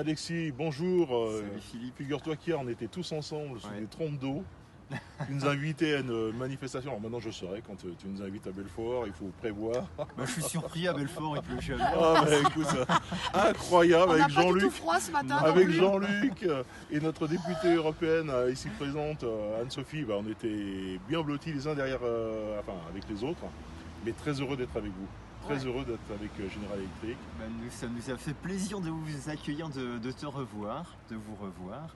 Alexis, bonjour. Salut Philippe. Figure-toi qu'hier on était tous ensemble sous Ouais. des trompes d'eau. Tu nous as invités à une manifestation. Alors maintenant je saurais, quand tu nous invites à Belfort, il faut prévoir. Bah, je suis surpris, à Belfort il pleut jamais. Ah bah écoute, incroyable On n'a avec pas du tout Jean-Luc. froid ce matin. Avec non plus. Jean-Luc et notre députée européenne ici présente, Anne-Sophie, on était bien blottis les uns derrière, avec les autres, mais très heureux d'être avec vous. Très heureux d'être avec General Electric. Bah, ça nous a fait plaisir de vous accueillir, de te revoir, de vous revoir.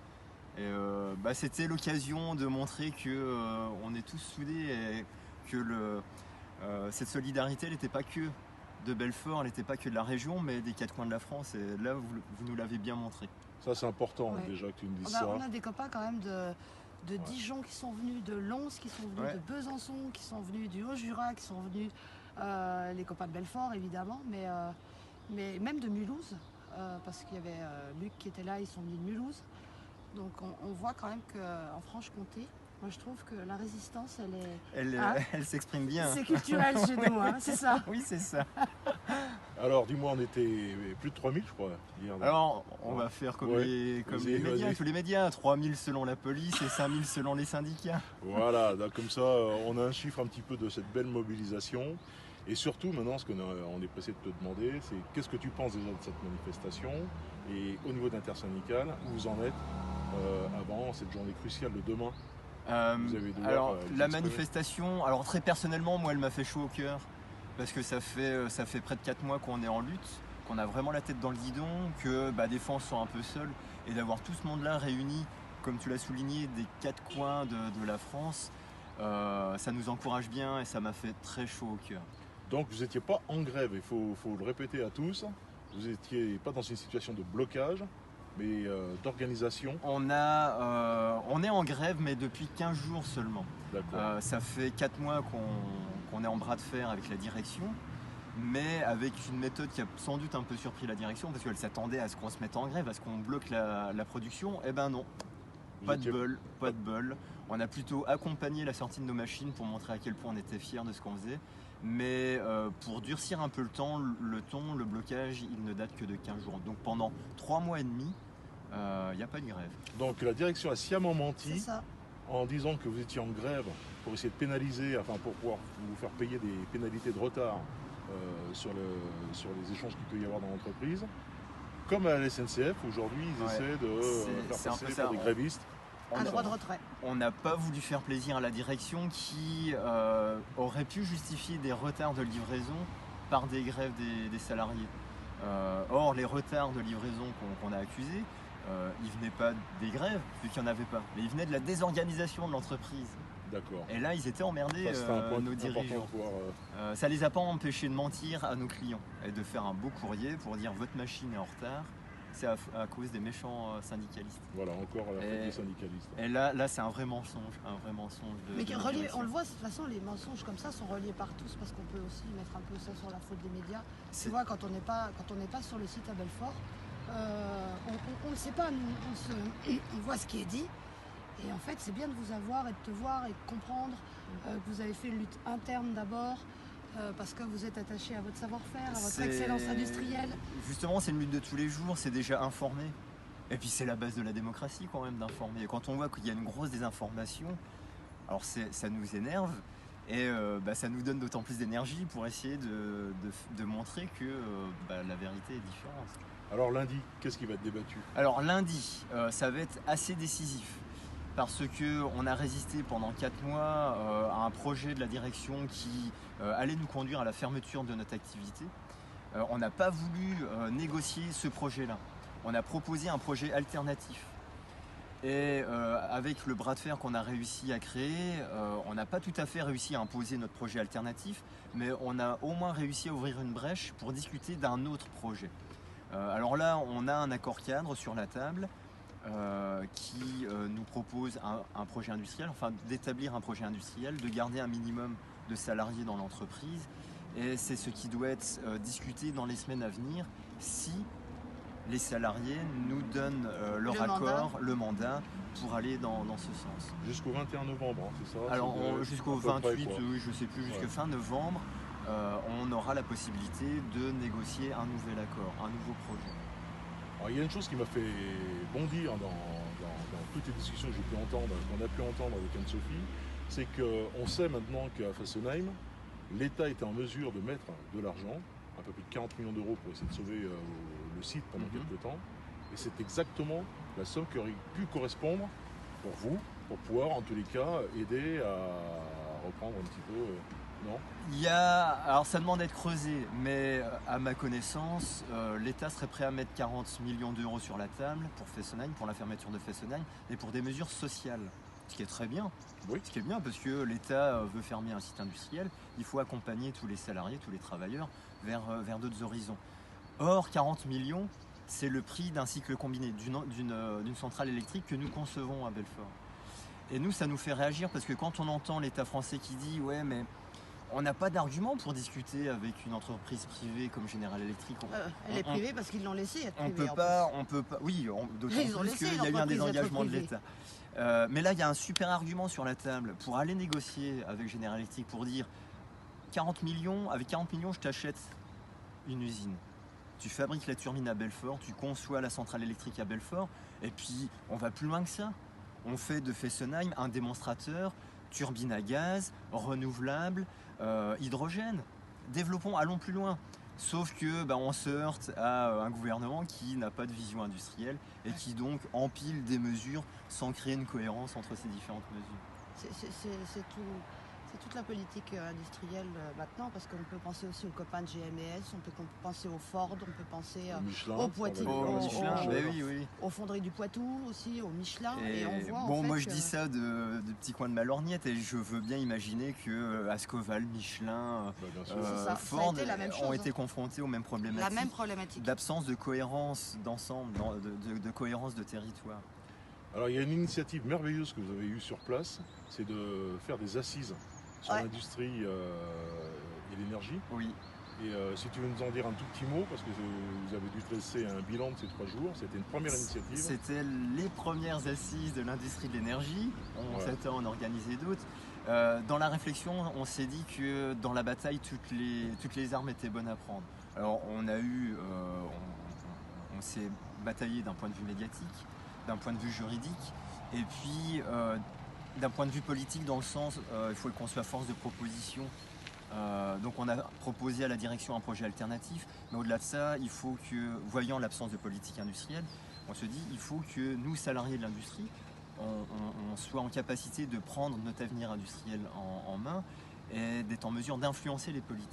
Et c'était l'occasion de montrer que on est tous soudés et que cette solidarité n'était pas que de Belfort, elle n'était pas que de la région, mais des quatre coins de la France. Et là, vous nous l'avez bien montré. Ça c'est important Ouais. déjà que tu nous dises On a, ça. on a des copains quand même de Dijon qui sont venus, de Lons qui sont venus, Ouais. de Besançon qui sont venus, du Haut-Jura qui sont venus, les copains de Belfort évidemment, mais même de Mulhouse, parce qu'il y avait Luc qui était là, ils sont venus de Mulhouse. Donc on voit quand même qu'en Franche-Comté, moi je trouve que la résistance, Elle, Ah. elle s'exprime bien. c'est culturel chez nous, hein, c'est ça. Oui, c'est ça. Alors dis-moi, on était plus de 3000 je crois hier. Alors, on va faire comme Ouais. les Vas-y, médias, vas-y. tous les médias, 3000 selon la police et 5000 selon les syndicats. Voilà, donc comme ça on a un chiffre un petit peu de cette belle mobilisation. Et surtout maintenant ce qu'on on est pressé de te demander, c'est qu'est-ce que tu penses déjà de cette manifestation et au niveau d'intersyndicale, où vous en êtes avant cette journée cruciale de demain. Vous avez devoir, Alors, vous la exprimer. manifestation, alors très personnellement, moi, elle m'a fait chaud au cœur. Parce que ça fait près de 4 mois qu'on est en lutte, qu'on a vraiment la tête dans le guidon, que des fois on se sent un peu seul. Et d'avoir tout ce monde-là réuni, comme tu l'as souligné, des quatre coins de la France, ça nous encourage bien et ça m'a fait très chaud au cœur. Donc vous n'étiez pas en grève, il faut le répéter à tous. Vous n'étiez pas dans une situation de blocage, mais d'organisation. On est en grève, mais depuis 15 jours seulement. D'accord. Ça fait 4 mois qu'on est en bras de fer avec la direction, mais avec une méthode qui a sans doute un peu surpris la direction, parce qu'elle s'attendait à ce qu'on se mette en grève, à ce qu'on bloque la production. Eh ben non, Vous pas de étiez- bol, pas de bol. On a plutôt accompagné la sortie de nos machines pour montrer à quel point on était fiers de ce qu'on faisait. Mais pour durcir un peu le ton, le blocage, il ne date que de 15 jours. Donc pendant 3 mois et demi, il n'y a pas de grève. Donc la direction a sciemment C'est menti ça. en disant que vous étiez en grève pour essayer de pénaliser, pour pouvoir vous faire payer des pénalités de retard sur les échanges qu'il peut y avoir dans l'entreprise. Comme à la SNCF, aujourd'hui, ils Ouais. essaient de C'est faire un peu passer ça. pour des grévistes. Un droit de retrait. On n'a pas voulu faire plaisir à la direction qui aurait pu justifier des retards de livraison par des grèves des salariés. Or, les retards de livraison qu'on a accusés, ils venaient pas des grèves, vu qu'il n'y en avait pas, mais ils venaient de la désorganisation de l'entreprise. D'accord. Et là, ils étaient emmerdés, Ça, c'était un point nos important dirigeants. de pouvoir, Ça les a pas empêchés de mentir à nos clients et de faire un beau courrier pour dire votre machine est en retard. C'est à cause des méchants syndicalistes. voilà, encore la faute Et- des syndicalistes. Et là c'est un vrai mensonge de. Mais de la relié, direction. on le voit, de toute façon, les mensonges comme ça sont reliés par tous, parce qu'on peut aussi mettre un peu ça sur la faute des médias. C'est- Tu vois, quand on n'est pas sur le site à Belfort, on ne sait pas, nous, on voit ce qui est dit. Et en fait, c'est bien de vous avoir et de te voir et de comprendre que vous avez fait une lutte interne d'abord, parce que vous êtes attaché à votre savoir-faire, à votre C'est- excellence industrielle. Justement, c'est une lutte de tous les jours, c'est déjà informer. Et puis c'est la base de la démocratie quand même d'informer. Et quand on voit qu'il y a une grosse désinformation, alors ça nous énerve et ça nous donne d'autant plus d'énergie pour essayer de montrer que la vérité est différente. Alors lundi, qu'est-ce qui va être débattu? Alors lundi, ça va être assez décisif parce qu'on a résisté pendant 4 mois à un projet de la direction qui allait nous conduire à la fermeture de notre activité. On n'a pas voulu négocier ce projet-là. On a proposé un projet alternatif. Et avec le bras de fer qu'on a réussi à créer, on n'a pas tout à fait réussi à imposer notre projet alternatif, mais on a au moins réussi à ouvrir une brèche pour discuter d'un autre projet. Alors là, on a un accord cadre sur la table qui nous propose un projet industriel, enfin d'établir un projet industriel, de garder un minimum de salariés dans l'entreprise. Et c'est ce qui doit être discuté dans les semaines à venir si les salariés nous donnent leur accord, le mandat, pour aller dans ce sens. Jusqu'au 21 novembre, hein, c'est ça? Alors C'est jusqu'au à peu près, 28, quoi. oui, je ne sais plus, jusqu'à Ouais. fin novembre, on aura la possibilité de négocier un nouvel accord, un nouveau projet. Alors, il y a une chose qui m'a fait bondir dans toutes les discussions que j'ai pu entendre, qu'on a pu entendre avec Anne-Sophie, c'est qu'on sait maintenant qu'à Fessenheim, l'État était en mesure de mettre de l'argent, un peu plus de 40 millions d'euros pour essayer de sauver le site pendant quelques temps. Et c'est exactement la somme qui aurait pu correspondre pour vous, pour pouvoir en tous les cas aider à reprendre un petit peu. Non ? Alors ça demande d'être creusé, mais à ma connaissance, l'État serait prêt à mettre 40 millions d'euros sur la table pour Fessenheim, pour la fermeture de Fessenheim, et pour des mesures sociales. Ce qui est très bien. Oui. Ce qui est bien parce que l'État veut fermer un site industriel, il faut accompagner tous les salariés, tous les travailleurs vers d'autres horizons. Or, 40 millions, c'est le prix d'un cycle combiné, d'une centrale électrique que nous concevons à Belfort. Et nous, ça nous fait réagir parce que quand on entend l'État français qui dit « ouais, mais on n'a pas d'argument pour discuter avec une entreprise privée comme General Electric. » Elle est privée parce qu'ils l'ont laissé être privée. On peut pas. Oui, d'autant Ils ont plus laissé qu'il y a eu un l'entreprise être désengagement de privée. l'État. Mais là, il y a un super argument sur la table pour aller négocier avec General Electric pour dire 40 millions, avec 40 millions, je t'achète une usine. Tu fabriques la turbine à Belfort, tu conçois la centrale électrique à Belfort, et puis on va plus loin que ça. On fait de Fessenheim un démonstrateur, turbine à gaz, renouvelable, hydrogène. Développons, allons plus loin. Sauf que on se heurte à un gouvernement qui n'a pas de vision industrielle et qui donc empile des mesures sans créer une cohérence entre ces différentes mesures. C'est toute la politique industrielle maintenant, parce qu'on peut penser aussi aux copains de GMS, on peut penser au Ford, on peut penser au Poitou, aux fonderies du Poitou aussi, au Michelin. Et on voit, en fait, moi je dis ça de petits coins de ma lorgnette et je veux bien imaginer que Ascoval, Michelin, Ford ont été confrontés aux mêmes problématiques. La même problématique. D'absence de cohérence d'ensemble, de cohérence de territoire. Alors il y a une initiative merveilleuse que vous avez eue sur place, c'est de faire des assises sur l'industrie et l'énergie. Oui. Et si tu veux nous en dire un tout petit mot, parce que vous avez dû dresser un bilan de ces 3 jours, c'était une première initiative. C'était les premières assises de l'industrie de l'énergie, on s'attend à en organiser d'autres. Dans la réflexion, on s'est dit que dans la bataille, toutes les armes étaient bonnes à prendre. Alors on s'est bataillé d'un point de vue médiatique, d'un point de vue juridique, et puis d'un point de vue politique, dans le sens, il faut qu'on soit force de proposition. Donc on a proposé à la direction un projet alternatif, mais au-delà de ça, il faut que, voyant l'absence de politique industrielle, on se dit il faut que nous, salariés de l'industrie, on soit en capacité de prendre notre avenir industriel en main et d'être en mesure d'influencer les politiques.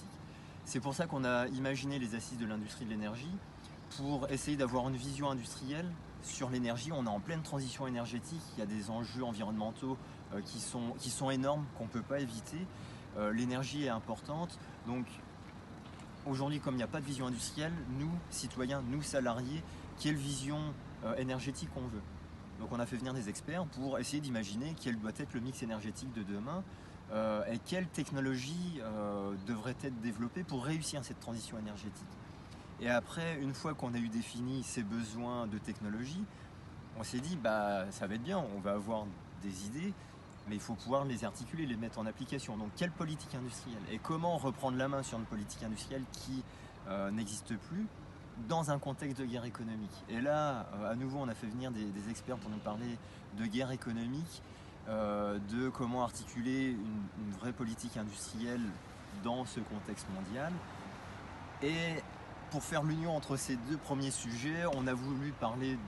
C'est pour ça qu'on a imaginé les assises de l'industrie de l'énergie, pour essayer d'avoir une vision industrielle sur l'énergie. On est en pleine transition énergétique, il y a des enjeux environnementaux qui sont énormes, qu'on ne peut pas éviter. L'énergie est importante, donc aujourd'hui, comme il n'y a pas de vision industrielle, nous, citoyens, nous, salariés, quelle vision énergétique on veut? Donc on a fait venir des experts pour essayer d'imaginer quel doit être le mix énergétique de demain et quelle technologie devrait être développée pour réussir cette transition énergétique. Et après, une fois qu'on a eu défini ces besoins de technologie, on s'est dit, ça va être bien, on va avoir des idées, mais il faut pouvoir les articuler, les mettre en application. Donc, quelle politique industrielle? Et comment reprendre la main sur une politique industrielle qui n'existe plus dans un contexte de guerre économique? Et là, à nouveau, on a fait venir des experts pour nous parler de guerre économique, de comment articuler une vraie politique industrielle dans ce contexte mondial. Et pour faire l'union entre ces deux premiers sujets, on a voulu parler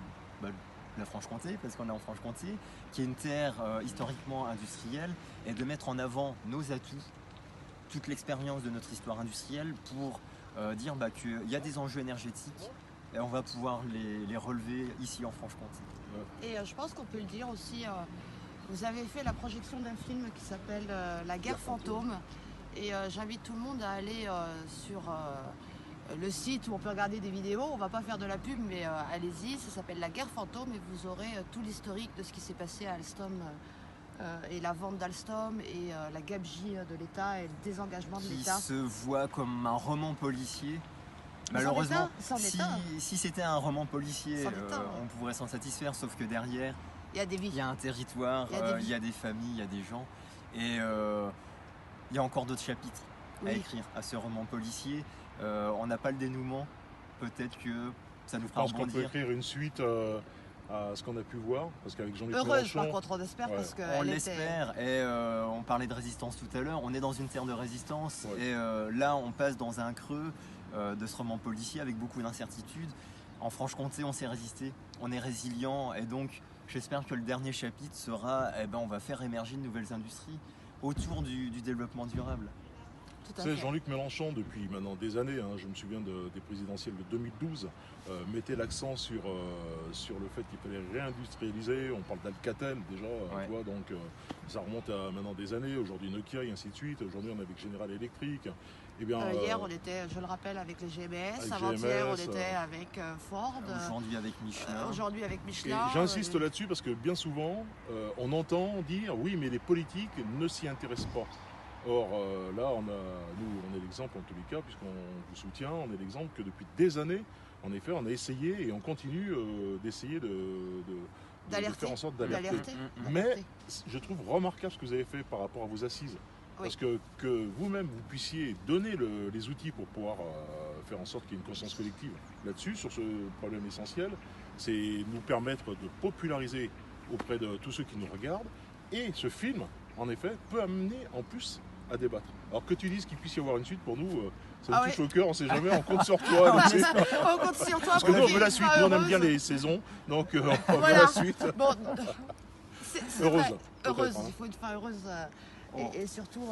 de la Franche-Comté, parce qu'on est en Franche-Comté, qui est une terre historiquement industrielle, et de mettre en avant nos atouts, toute l'expérience de notre histoire industrielle, pour dire qu'il y a des enjeux énergétiques, et on va pouvoir les relever ici en Franche-Comté. Et je pense qu'on peut le dire aussi, vous avez fait la projection d'un film qui s'appelle La guerre fantôme, et j'invite tout le monde à aller sur le site où on peut regarder des vidéos. On va pas faire de la pub, mais allez-y, ça s'appelle La guerre fantôme, et vous aurez tout l'historique de ce qui s'est passé à Alstom et la vente d'Alstom et la gabegie de l'État et le désengagement de l'État. Qui se voit comme un roman policier. Malheureusement, si c'était un roman policier, on pourrait s'en satisfaire, sauf que derrière, il y a des vies. Il y a un territoire, il y a des familles, il y a des gens, et il y a encore d'autres chapitres à écrire à ce roman policier. On n'a pas le dénouement, peut-être que ça nous Je fera pense qu'on peut rebondir. écrire une suite à ce qu'on a pu voir, parce qu'avec Jean-Luc Heureuse, Mélenchon, par contre, on espère, Ouais. parce que On elle l'espère, et on parlait de résistance tout à l'heure, on est dans une terre de résistance, Ouais. et là on passe dans un creux de ce roman policier avec beaucoup d'incertitudes. En Franche-Comté, on s'est résisté, on est résilient, et donc j'espère que le dernier chapitre sera, on va faire émerger de nouvelles industries autour du développement durable. tout Tu à sais, fait. Jean-Luc Mélenchon, depuis maintenant des années, je me souviens des présidentielles de 2012, mettait l'accent sur le fait qu'il fallait réindustrialiser. On parle d'Alcatel déjà, Ouais. tu vois, donc ça remonte à maintenant des années. Aujourd'hui Nokia et ainsi de suite. Aujourd'hui on est avec General Electric. Eh bien, Hier, on était, je le rappelle, avec les GMS. avec Avant-hier, on GMS, était avec Ford. Aujourd'hui avec Michelin. Aujourd'hui, avec et Michelin. j'insiste là-dessus parce que bien souvent, on entend dire oui, mais les politiques ne s'y intéressent pas. Or, là, nous, on est l'exemple en tous les cas, puisqu'on vous soutient, on est l'exemple que depuis des années, en effet, on a essayé et on continue d'essayer de D'alerter. faire en sorte d'alerter. D'alerter. Mais D'alerter. je trouve remarquable ce que vous avez fait par rapport à vos assises. Oui. Parce que vous-même, vous puissiez donner les outils pour pouvoir faire en sorte qu'il y ait une conscience collective là-dessus, sur ce problème essentiel, c'est nous permettre de populariser auprès de tous ceux qui nous regardent. Et ce film, en effet, peut amener en plus à débattre. Alors que tu dises qu'il puisse y avoir une suite, pour nous, ça nous Ah touche oui. au cœur, on ne sait jamais, on compte sur toi. donc c'est- On compte sur toi. Parce que nous, on pour veut la qu'il suite, soit nous on aime bien heureuse. les saisons, donc on veut Voilà. la suite. Bon, c'est Heureuse, vrai, peut-être, heureuse, hein. il faut une fin heureuse. Oh. Et surtout,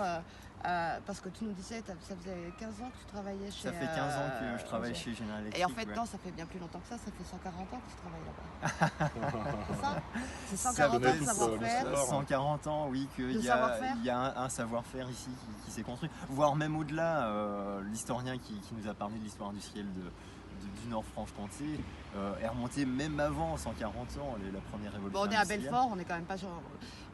parce que tu nous disais, ça faisait 15 ans que tu travaillais chez... Ça fait 15 ans que je travaille chez General Electric. Et en fait, ouais. non, ça fait bien plus longtemps que ça fait 140 ans que tu travailles là-bas. C'est ça C'est Ça 140 ans donnait de toute savoir-faire. l'histoire. 140 ans, oui, qu'il De y savoir-faire. il y a un savoir-faire ici qui s'est construit, voire même au-delà. L'historien qui nous a parlé de l'histoire industrielle du Nord-Franche-Comté est remonté même avant 140 ans, la première révolution Bon, on est à industrielle. Belfort, on est quand même pas genre...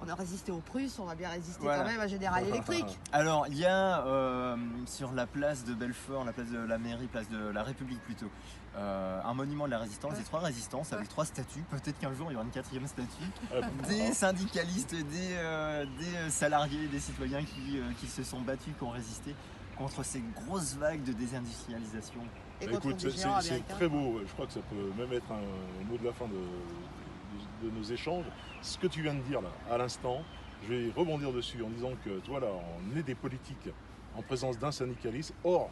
On a résisté aux Prusses, on va bien résister Voilà. quand même à General Electric. Alors, il y a sur la place de Belfort, la place de la mairie, place de la République plutôt, un monument de la résistance, Ouais. des 3 résistances avec 3 statues. Peut-être qu'un jour il y aura une 4e statue. Ah, Des syndicalistes, des salariés, des citoyens qui se sont battus, qui ont résisté contre ces grosses vagues de désindustrialisation. Et Bah, contre écoute, les c'est géants c'est américains. très beau. Je crois que ça peut même être un mot de la fin de nos échanges. Ce que tu viens de dire là, à l'instant, je vais rebondir dessus en disant que toi là, on est des politiques en présence d'un syndicaliste. Or,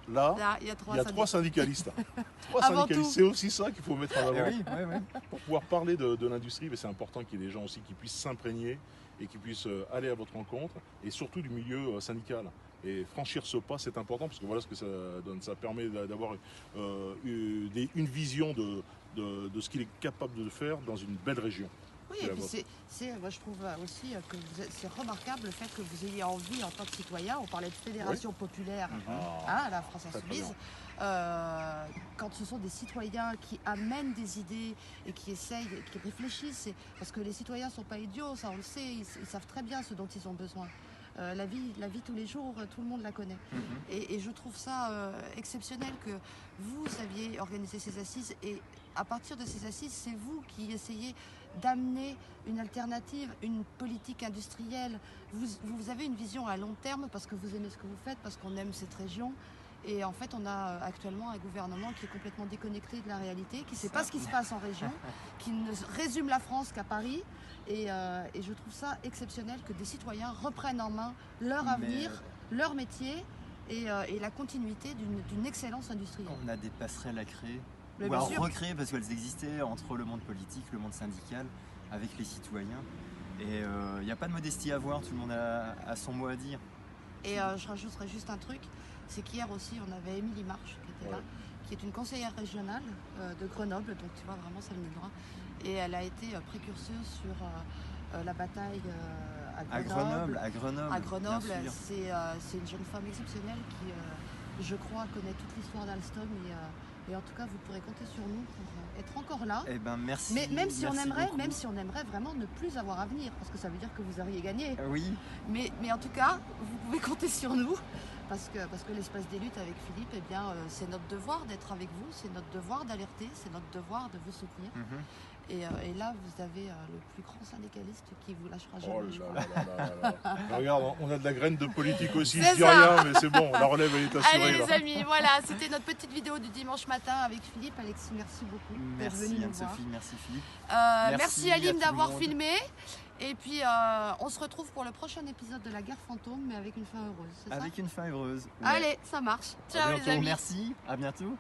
là, Là, il y a il y a 3 syndicalistes. 3 Avant syndicalistes. tout. C'est aussi ça qu'il faut mettre en avant. Oui, oui. Pour pouvoir parler de l'industrie, mais c'est important qu'il y ait des gens aussi qui puissent s'imprégner et qui puissent aller à votre rencontre, et surtout du milieu syndical. Et franchir ce pas, c'est important, parce que voilà ce que ça donne. Ça permet d'avoir une vision de ce qu'il est capable de faire dans une belle région. Oui, C'est et la puis vôtre. moi je trouve aussi que c'est remarquable le fait que vous ayez envie en tant que citoyen, on parlait de fédération populaire, la France Très, très Insoumise, quand ce sont des citoyens qui amènent des idées et qui essayent, qui réfléchissent, parce que les citoyens ne sont pas idiots, ça on le sait, ils savent très bien ce dont ils ont besoin. La vie tous les jours, tout le monde la connaît. Et je trouve ça exceptionnel que vous saviez organiser ces assises, et à partir de ces assises, c'est vous qui essayez d'amener une alternative, une politique industrielle. Vous avez une vision à long terme parce que vous aimez ce que vous faites, parce qu'on aime cette région. Et en fait, on a actuellement un gouvernement qui est complètement déconnecté de la réalité, qui ne sait pas ce qui se passe en région, qui ne résume la France qu'à Paris. Et je trouve ça exceptionnel que des citoyens reprennent en main leur avenir, leur métier et la continuité d'une excellence industrielle. On a des passerelles à créer, Mais ou bien à sûr. recréer, parce qu'elles existaient entre le monde politique, le monde syndical, avec les citoyens. Et il n'y a pas de modestie à avoir, tout le monde a son mot à dire. Et je rajouterais juste un truc, c'est qu'hier aussi on avait Émilie Marche qui était là, qui est une conseillère régionale de Grenoble, donc tu vois vraiment ça venait de loin. Et elle a été précurseuse sur la bataille à Grenoble. À Grenoble, bien sûr. C'est une jeune femme exceptionnelle qui, je crois, connaît toute l'histoire d'Alstom. Et en tout cas, vous pourrez compter sur nous pour être encore là. Eh ben merci. Mais même si on merci beaucoup. aimerait vraiment ne plus avoir à venir, parce que ça veut dire que vous auriez gagné. Oui. Mais en tout cas, vous pouvez compter sur nous, parce que l'espace des luttes avec Philippe, eh bien, c'est notre devoir d'être avec vous, c'est notre devoir d'alerter, c'est notre devoir de vous soutenir. Et là, vous avez le plus grand syndicaliste qui vous lâchera jamais. Oh là là là là là. Regarde, on a de la graine de politique aussi, C'est je dis ça. rien, mais c'est bon, la relève elle est assurée. Allez là. les amis, voilà, c'était notre petite vidéo du dimanche matin avec Philippe. Alexis, merci beaucoup d'être venu Merci nous voir. Anne-Sophie, merci Philippe. Merci à Alim tout le d'avoir monde. filmé. Et puis on se retrouve pour le prochain épisode de la guerre fantôme, mais avec une fin heureuse, c'est ça? Avec une fin heureuse. Ouais. Allez, ça marche. Ciao les bientôt, amis. merci, à bientôt.